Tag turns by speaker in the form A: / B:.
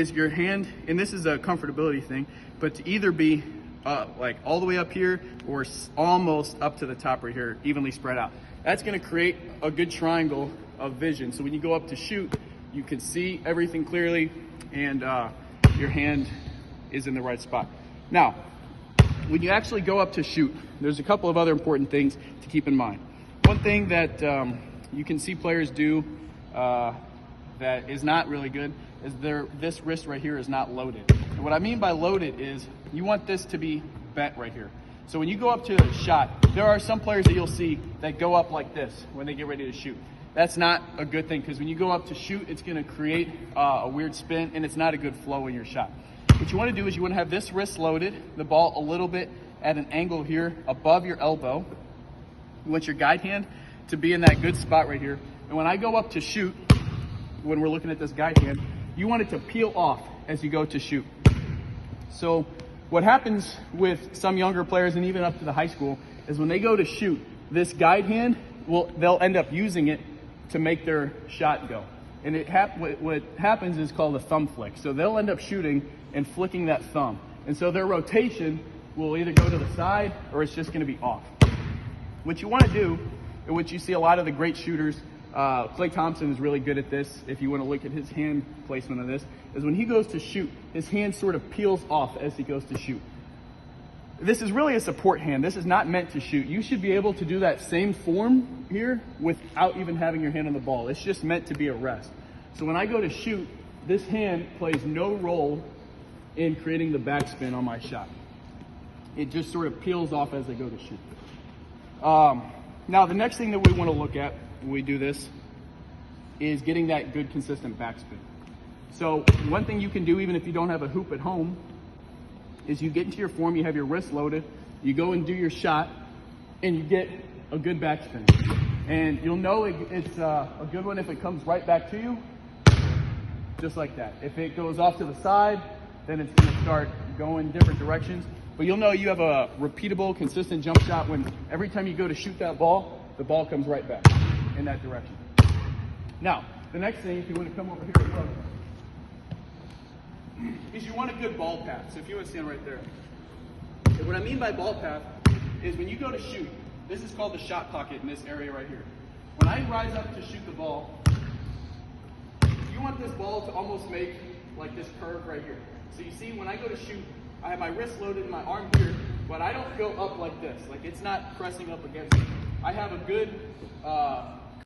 A: is your hand, and this is a comfortability thing, but to either be like all the way up here or almost up to the top right here, evenly spread out. That's going to create a good triangle of vision. So when you go up to shoot, you can see everything clearly, and your hand is in the right spot. Now, when you actually go up to shoot, there's a couple of other important things to keep in mind. One thing that you can see players do that is not really good is this wrist right here is not loaded. And what I mean by loaded is you want this to be bent right here. So when you go up to a shot, there are some players that you'll see that go up like this when they get ready to shoot. That's not a good thing, because when you go up to shoot, it's going to create a weird spin, and it's not a good flow in your shot. What you want to do is you want to have this wrist loaded, the ball a little bit at an angle here above your elbow. You want your guide hand to be in that good spot right here. And when I go up to shoot, when we're looking at this guide hand, you want it to peel off as you go to shoot. So what happens with some younger players, and even up to the high school, is when they go to shoot, this guide hand, they'll end up using it to make their shot go. And what happens is called a thumb flick. So they'll end up shooting and flicking that thumb. And so their rotation will either go to the side or it's just going to be off. What you want to do, and what you see a lot of the great shooters, Klay Thompson is really good at this, if you want to look at his hand placement of this, is when he goes to shoot, his hand sort of peels off as he goes to shoot. This is really a support hand. This is not meant to shoot. You should be able to do that same form here without even having your hand on the ball. It's just meant to be a rest. So when I go to shoot, this hand plays no role in creating the backspin on my shot. It just sort of peels off as I go to shoot. Now the next thing that we want to look at when we do this is getting that good consistent backspin. So one thing you can do, even if you don't have a hoop at home, is you get into your form, you have your wrist loaded, you go and do your shot, and you get a good backspin. And you'll know it's a good one if it comes right back to you, just like that. If it goes off to the side, then it's going to start going different directions. But you'll know you have a repeatable, consistent jump shot when every time you go to shoot that ball, the ball comes right back in that direction. Now, the next thing, if you want to come over here and look, is you want a good ball path. So if you want to stand right there. And what I mean by ball path is when you go to shoot, this is called the shot pocket in this area right here. When I rise up to shoot the ball, you want this ball to almost make like this curve right here. So you see, when I go to shoot, I have my wrist loaded and my arm here, but I don't go up like this. Like it's not pressing up against me. I have a good